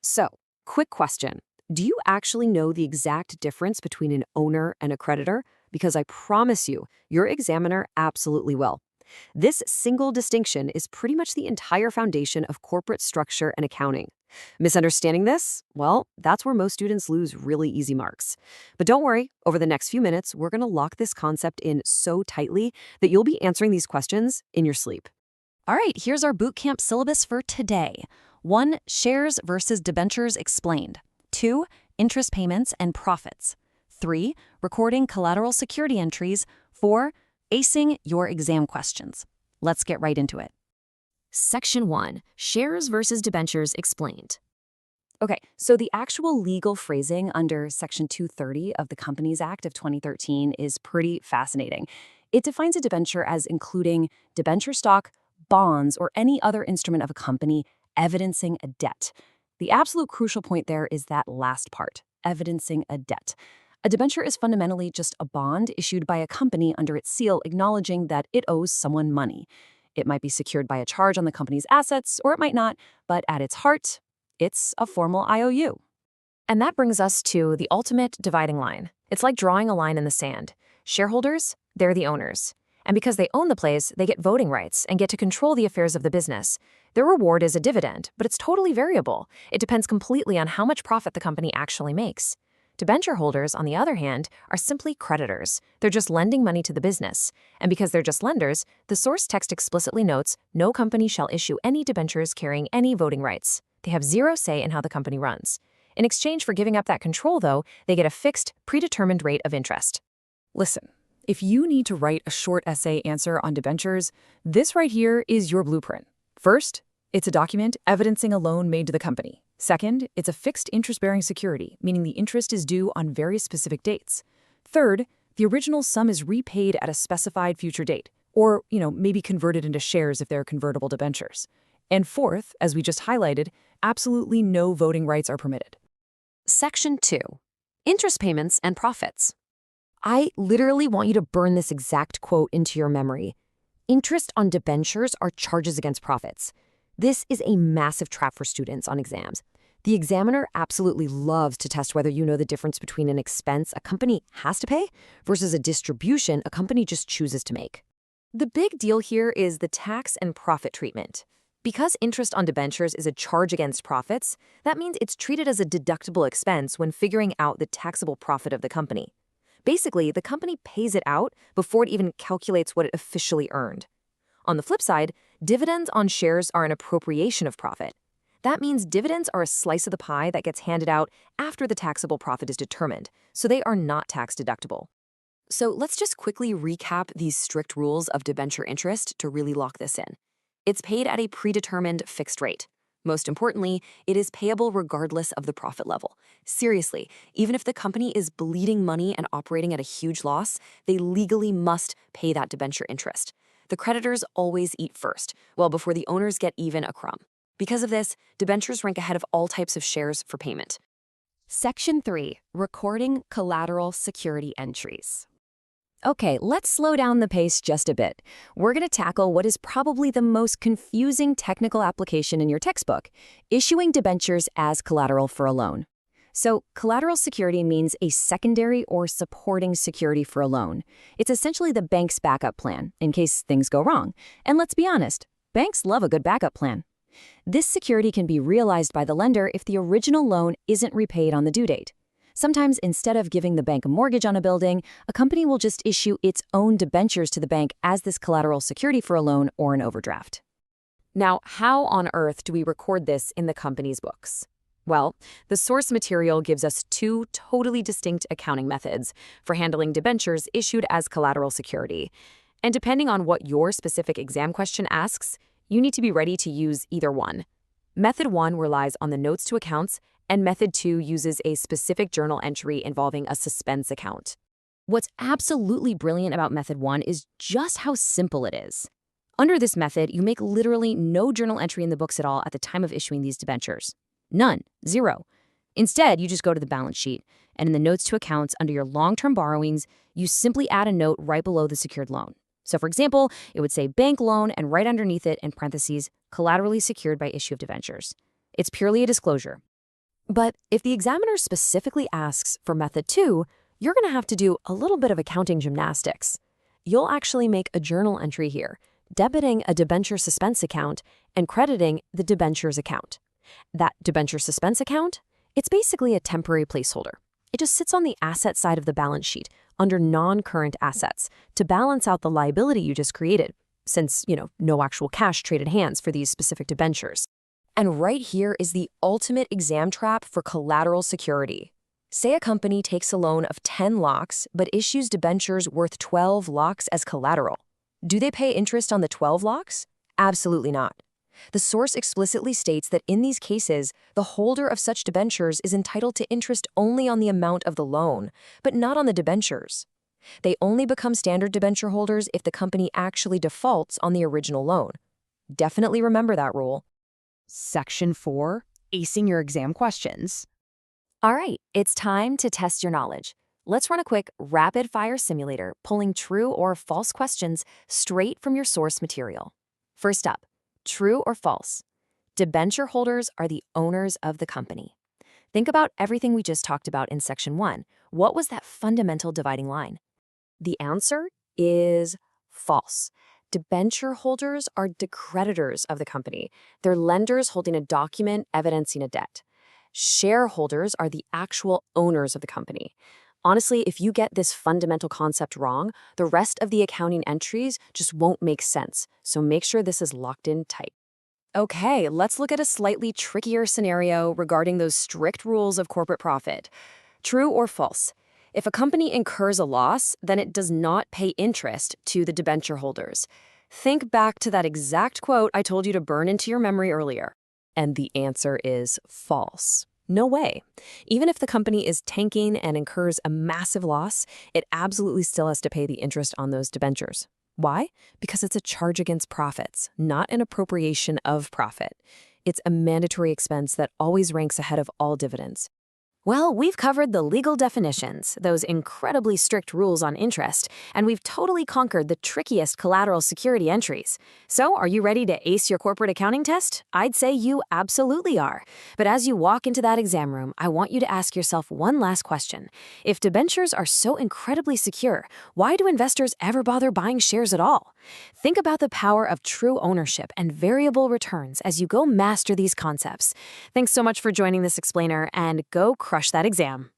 So, quick question. Do you actually know the exact difference between an owner and a creditor? Because I promise you, your examiner absolutely will. This single distinction is pretty much the entire foundation of corporate structure and accounting. Misunderstanding this? Well, that's where most students lose really easy marks. But don't worry, over the next few minutes, we're going to lock this concept in so tightly that you'll be answering these questions in your sleep. All right, here's our bootcamp syllabus for today. 1. Shares versus debentures explained. 2. Interest payments and profits. 3. Recording collateral security entries. 4. Acing your exam questions. Let's get right into it. Section 1. Shares versus debentures explained. Okay, so the actual legal phrasing under Section 230 of the Companies Act of 2013 is pretty fascinating. It defines a debenture as including debenture stock, bonds, or any other instrument of a company evidencing a debt. The absolute crucial point there is that last part, evidencing a debt. A debenture is fundamentally just a bond issued by a company under its seal acknowledging that it owes someone money. It might be secured by a charge on the company's assets, or it might not, but at its heart, it's a formal IOU. And that brings us to the ultimate dividing line. It's like drawing a line in the sand. Shareholders, they're the owners. And because they own the place, they get voting rights and get to control the affairs of the business. Their reward is a dividend, but it's totally variable. It depends completely on how much profit the company actually makes. Debenture holders, on the other hand, are simply creditors. They're just lending money to the business. And because they're just lenders, the source text explicitly notes no company shall issue any debentures carrying any voting rights. They have zero say in how the company runs. In exchange for giving up that control, though, they get a fixed, predetermined rate of interest. Listen, if you need to write a short essay answer on debentures, this right here is your blueprint. First, it's a document evidencing a loan made to the company. Second, it's a fixed interest-bearing security, meaning the interest is due on very specific dates. Third, the original sum is repaid at a specified future date, or, maybe converted into shares if they're convertible debentures. And fourth, as we just highlighted, absolutely no voting rights are permitted. Section 2. Interest payments and profits. I literally want you to burn this exact quote into your memory. Interest on debentures are charges against profits. This is a massive trap for students on exams. The examiner absolutely loves to test whether you know the difference between an expense a company has to pay versus a distribution a company just chooses to make. The big deal here is the tax and profit treatment. Because interest on debentures is a charge against profits, that means it's treated as a deductible expense when figuring out the taxable profit of the company. Basically, the company pays it out before it even calculates what it officially earned. On the flip side, dividends on shares are an appropriation of profit. That means dividends are a slice of the pie that gets handed out after the taxable profit is determined, so they are not tax deductible. So let's just quickly recap these strict rules of debenture interest to really lock this in. It's paid at a predetermined fixed rate. Most importantly, it is payable regardless of the profit level. Seriously, even if the company is bleeding money and operating at a huge loss, they legally must pay that debenture interest. The creditors always eat first, well before the owners get even a crumb. Because of this, debentures rank ahead of all types of shares for payment. Section 3. Recording collateral security entries. Okay, let's slow down the pace just a bit. We're going to tackle what is probably the most confusing technical application in your textbook, issuing debentures as collateral for a loan. So, collateral security means a secondary or supporting security for a loan. It's essentially the bank's backup plan, in case things go wrong. And let's be honest, banks love a good backup plan. This security can be realized by the lender if the original loan isn't repaid on the due date. Sometimes, instead of giving the bank a mortgage on a building, a company will just issue its own debentures to the bank as this collateral security for a loan or an overdraft. Now, how on earth do we record this in the company's books? Well, the source material gives us two totally distinct accounting methods for handling debentures issued as collateral security. And depending on what your specific exam question asks, you need to be ready to use either one. Method 1 relies on the notes to accounts, and Method 2 uses a specific journal entry involving a suspense account. What's absolutely brilliant about Method 1 is just how simple it is. Under this method, you make literally no journal entry in the books at all at the time of issuing these debentures. None. Zero. Instead, you just go to the balance sheet, and in the notes to accounts under your long-term borrowings, you simply add a note right below the secured loan. So for example, it would say bank loan and right underneath it in parentheses, collaterally secured by issue of debentures. It's purely a disclosure. But if the examiner specifically asks for method 2, you're going to have to do a little bit of accounting gymnastics. You'll actually make a journal entry here, debiting a debenture suspense account and crediting the debentures account. That debenture suspense account, it's basically a temporary placeholder. It just sits on the asset side of the balance sheet under non-current assets to balance out the liability you just created, since, no actual cash traded hands for these specific debentures. And right here is the ultimate exam trap for collateral security. Say a company takes a loan of 10 lakhs but issues debentures worth 12 lakhs as collateral. Do they pay interest on the 12 lakhs? Absolutely not. The source explicitly states that in these cases, the holder of such debentures is entitled to interest only on the amount of the loan, but not on the debentures. They only become standard debenture holders if the company actually defaults on the original loan. Definitely remember that rule. Section 4, acing your exam questions. All right, it's time to test your knowledge. Let's run a quick rapid-fire simulator pulling true or false questions straight from your source material. First up, true or false? Debenture holders are the owners of the company. Think about everything we just talked about in Section 1. What was that fundamental dividing line? The answer is false. Debenture holders are the creditors of the company. They're lenders holding a document evidencing a debt. Shareholders are the actual owners of the company. Honestly, if you get this fundamental concept wrong, the rest of the accounting entries just won't make sense, so make sure this is locked in tight. Okay, let's look at a slightly trickier scenario regarding those strict rules of corporate profit. True or false? If a company incurs a loss, then it does not pay interest to the debenture holders. Think back to that exact quote I told you to burn into your memory earlier. And the answer is false. No way. Even if the company is tanking and incurs a massive loss, it absolutely still has to pay the interest on those debentures. Why? Because it's a charge against profits, not an appropriation of profit. It's a mandatory expense that always ranks ahead of all dividends. Well, we've covered the legal definitions, those incredibly strict rules on interest, and we've totally conquered the trickiest collateral security entries. So, are you ready to ace your corporate accounting test? I'd say you absolutely are. But as you walk into that exam room, I want you to ask yourself one last question. If debentures are so incredibly secure, why do investors ever bother buying shares at all? Think about the power of true ownership and variable returns as you go master these concepts. Thanks so much for joining this explainer, and go crush that exam.